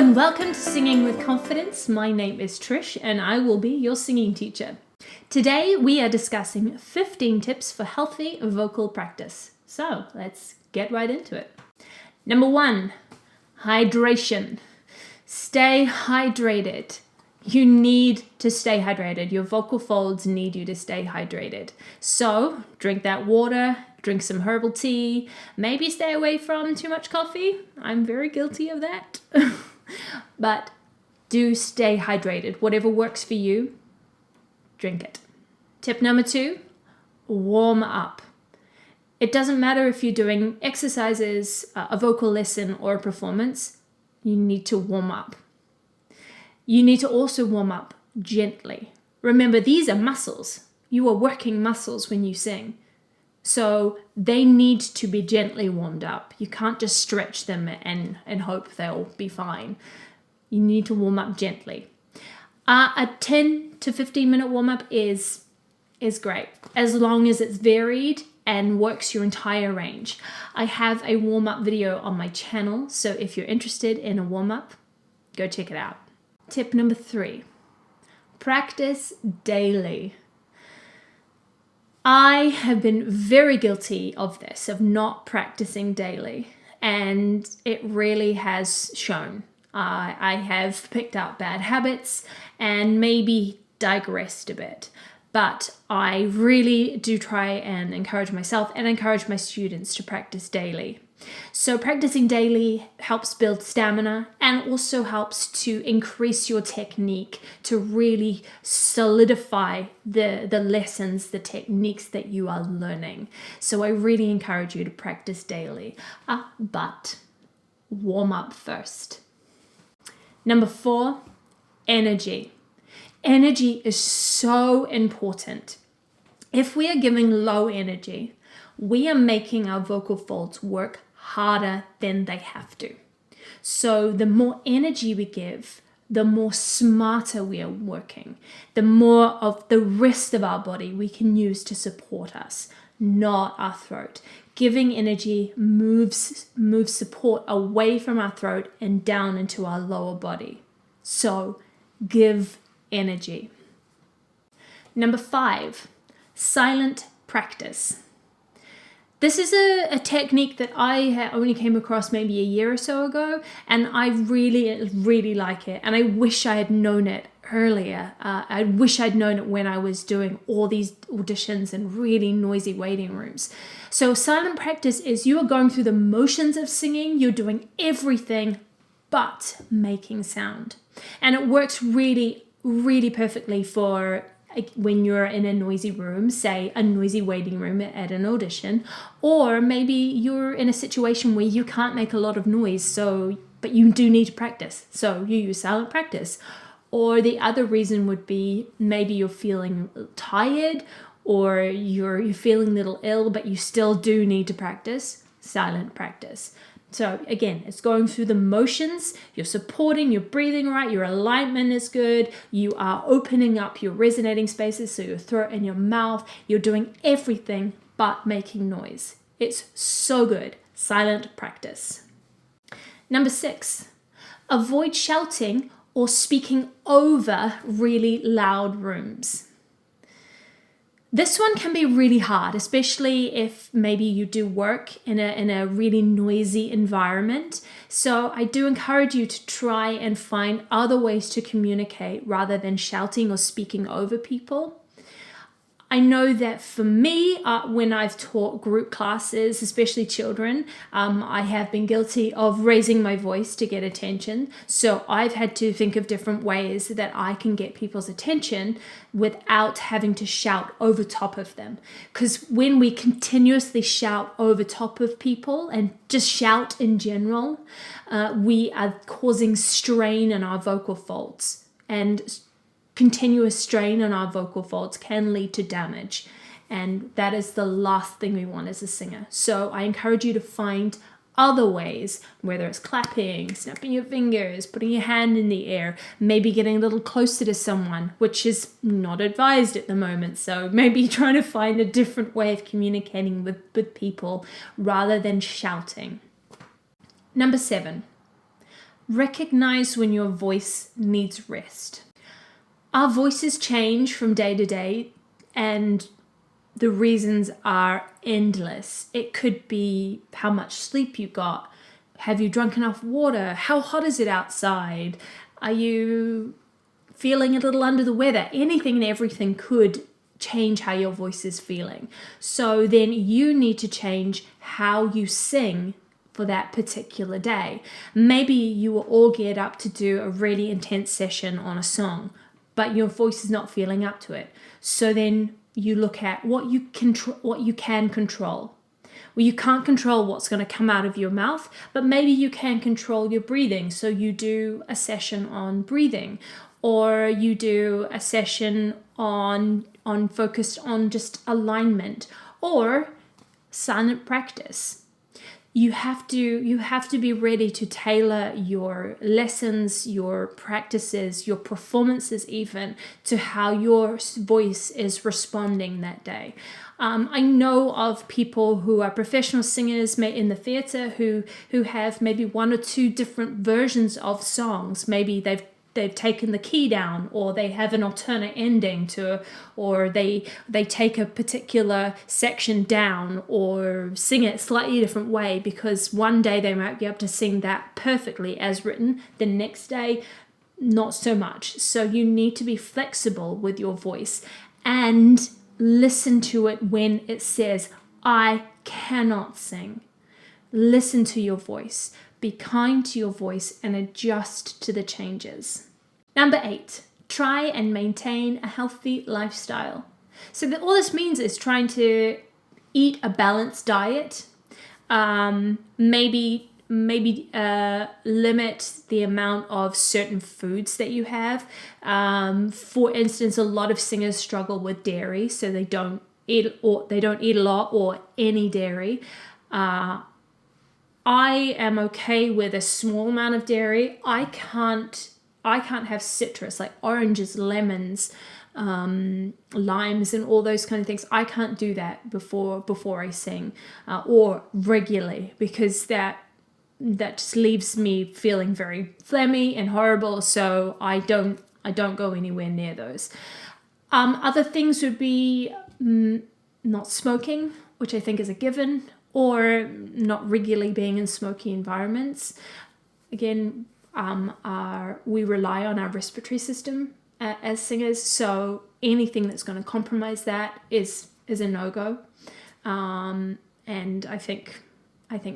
and welcome to Singing with Confidence. My name is Trish and I will be your singing teacher. Today we are discussing 15 tips for healthy vocal practice. So let's get right into it. Number 1, hydration. Stay hydrated. You need to stay hydrated. Your vocal folds need you to stay hydrated. So drink that water, drink some herbal tea, maybe stay away from too much coffee. I'm very guilty of that. But do stay hydrated. Whatever works for you, drink it. Tip number 2, warm up. It doesn't matter if you're doing exercises, a vocal lesson, or a performance, you need to warm up. You need to also warm up gently. Remember, these are muscles. You are working muscles when you sing. So they need to be gently warmed up. You can't just stretch them and hope they'll be fine. You need to warm up gently. A 10 to 15 minute warm up is great, as long as it's varied and works your entire range. I have a warm up video on my channel, so if you're interested in a warm up, go check it out. Tip number 3, practice daily. I have been very guilty of this, of not practicing daily, and it really has shown. I have picked up bad habits and maybe digressed a bit, but I really do try and encourage myself and encourage my students to practice daily. So practicing daily helps build stamina and also helps to increase your technique, to really solidify the lessons, the techniques that you are learning. So I really encourage you to practice daily, but warm up first. Number 4, energy. Energy is so important. If we are giving low energy, we are making our vocal folds work harder than they have to. So the more energy we give, the more smarter we are working, the more of the rest of our body we can use to support us, not our throat. Giving energy moves support away from our throat and down into our lower body. So give energy. Number 5, silent practice. This is a technique that I only came across maybe a year or so ago, and I really like it, and I wish I had known it earlier. I wish I'd known it when I was doing all these auditions in really noisy waiting rooms. So silent practice is you are going through the motions of singing, you're doing everything but making sound. And it works really perfectly for when you're in a noisy room, say a noisy waiting room at an audition, or maybe you're in a situation where you can't make a lot of noise, but you do need to practice, so you use silent practice. Or the other reason would be maybe you're feeling tired or you're feeling a little ill, but you still do need to practice, silent practice. So again, it's going through the motions, you're supporting, you're breathing right, your alignment is good, you are opening up your resonating spaces, so your throat and your mouth, you're doing everything but making noise. It's so good. Silent practice. Number 6, avoid shouting or speaking over really loud rooms. This one can be really hard, especially if maybe you do work in a really noisy environment. So I do encourage you to try and find other ways to communicate rather than shouting or speaking over people. I know that for me, when I've taught group classes, especially children, I have been guilty of raising my voice to get attention. So I've had to think of different ways that I can get people's attention without having to shout over top of them. Because when we continuously shout over top of people and just shout in general, we are causing strain in our vocal folds, and continuous strain on our vocal folds can lead to damage, and that is the last thing we want as a singer. So I encourage you to find other ways, whether it's clapping, snapping your fingers, putting your hand in the air, maybe getting a little closer to someone, which is not advised at the moment. So maybe trying to find a different way of communicating with people rather than shouting. Number 7, Recognize when your voice needs rest. Our voices change from day to day, and the reasons are endless. It could be how much sleep you got. Have you drunk enough water? How hot is it outside? Are you feeling a little under the weather? Anything and everything could change how your voice is feeling. So then you need to change how you sing for that particular day. Maybe you were all geared up to do a really intense session on a song, but your voice is not feeling up to it. So then you look at what you can control. Well, you can't control what's going to come out of your mouth, but maybe you can control your breathing. So you do a session on breathing, or you do a session on focused on just alignment, or silent practice. You have to be ready to tailor your lessons, your practices, your performances even to how your voice is responding that day. I know of people who are professional singers in the theatre who have maybe one or two different versions of songs. Maybe they've taken the key down, or they have an alternate ending to, or they take a particular section down or sing it a slightly different way, because one day they might be able to sing that perfectly as written, the next day not so much. So you need to be flexible with your voice and listen to it when it says, I cannot sing. Listen to your voice. Be kind to your voice and adjust to the changes. Number 8, try and maintain a healthy lifestyle. So all this means is trying to eat a balanced diet, maybe limit the amount of certain foods that you have. For instance, a lot of singers struggle with dairy, so they don't eat a lot or any dairy. I am okay with a small amount of dairy. I can't have citrus like oranges, lemons, limes, and all those kind of things. I can't do that before I sing, or regularly, because that just leaves me feeling very phlegmy and horrible. So I don't go anywhere near those. Other things would be not smoking, which I think is a given, or not regularly being in smoky environments. Again, we rely on our respiratory system as singers, so anything that's going to compromise that is a no-go. And I think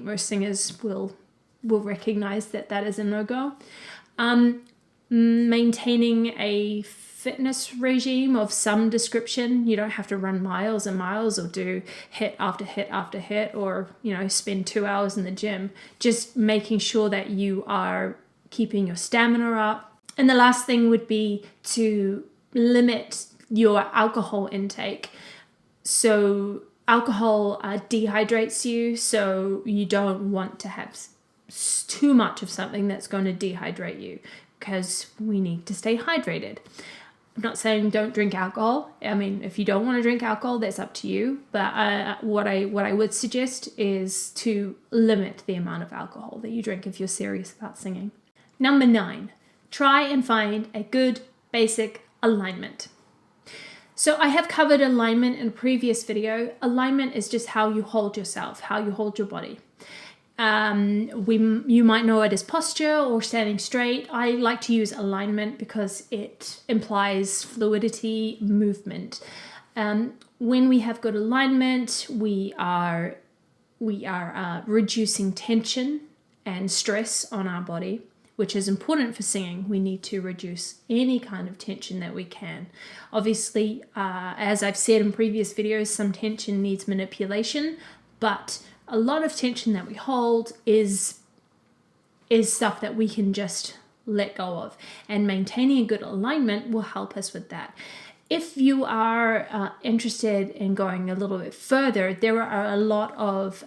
most singers will recognize that is a no-go. Maintaining a fitness regime of some description. You don't have to run miles and miles or do hit after hit after hit, or spend 2 hours in the gym. Just making sure that you are keeping your stamina up. And the last thing would be to limit your alcohol intake. So alcohol dehydrates you, so you don't want to have too much of something that's going to dehydrate you, because we need to stay hydrated. I'm not saying don't drink alcohol. I mean, if you don't want to drink alcohol, that's up to you. But what I would suggest is to limit the amount of alcohol that you drink if you're serious about singing. Number 9, try and find a good basic alignment. So I have covered alignment in a previous video. Alignment is just how you hold yourself, how you hold your body. You might know it as posture or standing straight. I like to use alignment because it implies fluidity, movement. When we have good alignment, we are reducing tension and stress on our body, which is important for singing. We need to reduce any kind of tension that we can. Obviously, as I've said in previous videos, some tension needs manipulation, but a lot of tension that we hold is stuff that we can just let go of, and maintaining a good alignment will help us with that. If you are interested in going a little bit further, there are a lot of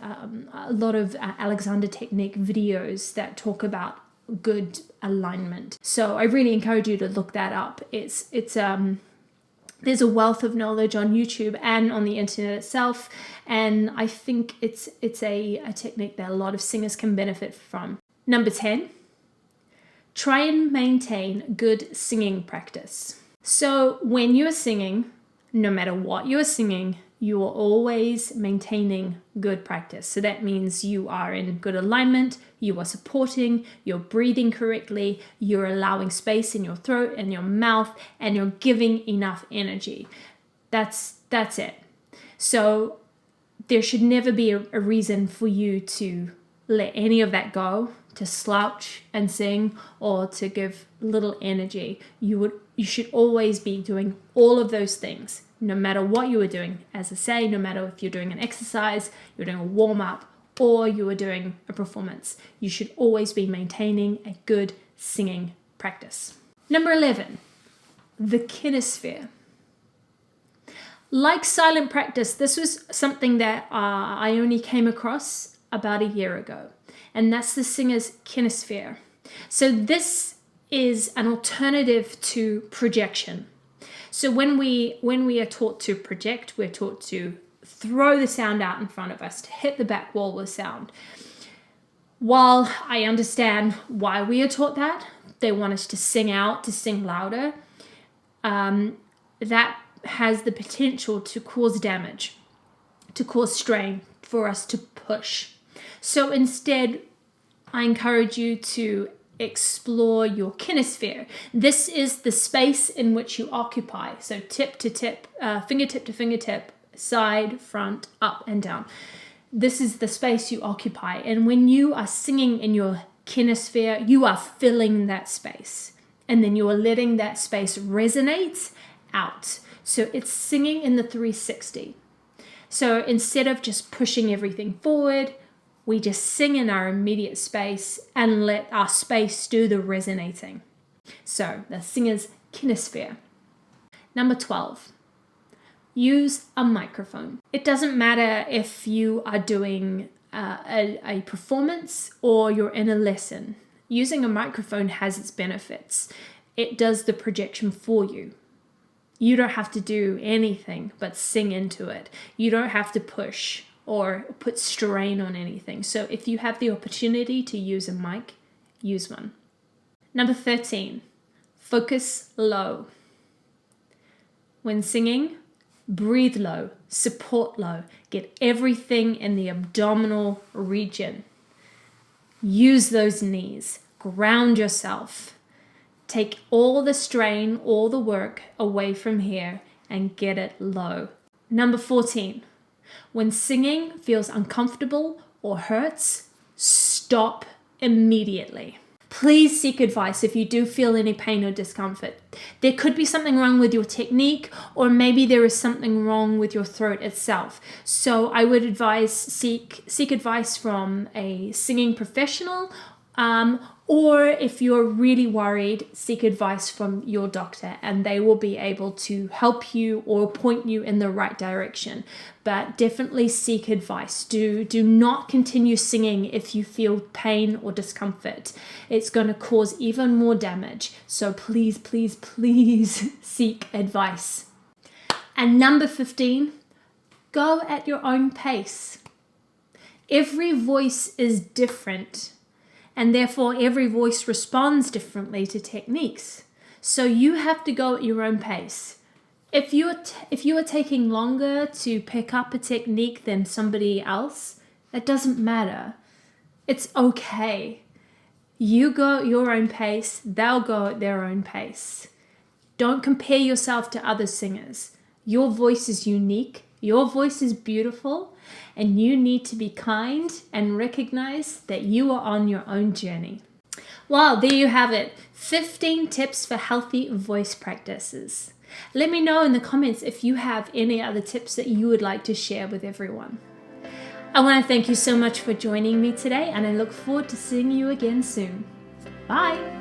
Alexander Technique videos that talk about good alignment. So I really encourage you to look that up. There's a wealth of knowledge on YouTube and on the internet itself, and I think it's a technique that a lot of singers can benefit from. Number 10, try and maintain good singing practice. So when you're singing, no matter what you're singing, you are always maintaining good practice. So that means you are in good alignment, you are supporting, you're breathing correctly, you're allowing space in your throat and your mouth, and you're giving enough energy. That's it. So there should never be a reason for you to let any of that go, to slouch and sing, or to give little energy. You should always be doing all of those things, no matter what you are doing. As I say, no matter if you're doing an exercise, you're doing a warm-up, or you are doing a performance, you should always be maintaining a good singing practice. Number 11, the kinesphere. Like silent practice, this was something that I only came across about a year ago, and that's the Singerskinesphere. So this is an alternative to projection. So when we are taught to project, we're taught to throw the sound out in front of us, to hit the back wall with sound. While I understand why we are taught that, they want us to sing out, to sing louder, that has the potential to cause damage, to cause strain, for us to push. So instead, I encourage you to explore your kinesphere. This is the space in which you occupy. So tip to tip, fingertip to fingertip, side, front, up and down. This is the space you occupy. And when you are singing in your kinesphere, you are filling that space. And then you are letting that space resonate out. So it's singing in the 360. So instead of just pushing everything forward, we just sing in our immediate space and let our space do the resonating. So the singer's kinesphere. Number 12, use a microphone. It doesn't matter if you are doing a performance or you're in a lesson. Using a microphone has its benefits. It does the projection for you. You don't have to do anything but sing into it. You don't have to push or put strain on anything. So if you have the opportunity to use a mic, use one. Number 13, focus low. When singing, breathe low, support low, get everything in the abdominal region. Use those knees, ground yourself. Take all the strain, all the work away from here and get it low. Number 14, when singing feels uncomfortable or hurts, stop immediately. Please seek advice if you do feel any pain or discomfort. There could be something wrong with your technique, or maybe there is something wrong with your throat itself. So I would advise seek advice from a singing professional, or if you're really worried, seek advice from your doctor and they will be able to help you or point you in the right direction. But definitely seek advice. Do not continue singing if you feel pain or discomfort. It's going to cause even more damage. So please, please, please seek advice. And number 15, go at your own pace. Every voice is different. And therefore, every voice responds differently to techniques. So you have to go at your own pace. If you are taking longer to pick up a technique than somebody else, it doesn't matter. It's okay. You go at your own pace, they'll go at their own pace. Don't compare yourself to other singers. Your voice is unique, your voice is beautiful, and you need to be kind and recognize that you are on your own journey. Well, there you have it. 15 tips for healthy voice practices. Let me know in the comments if you have any other tips that you would like to share with everyone. I want to thank you so much for joining me today, and I look forward to seeing you again soon. Bye.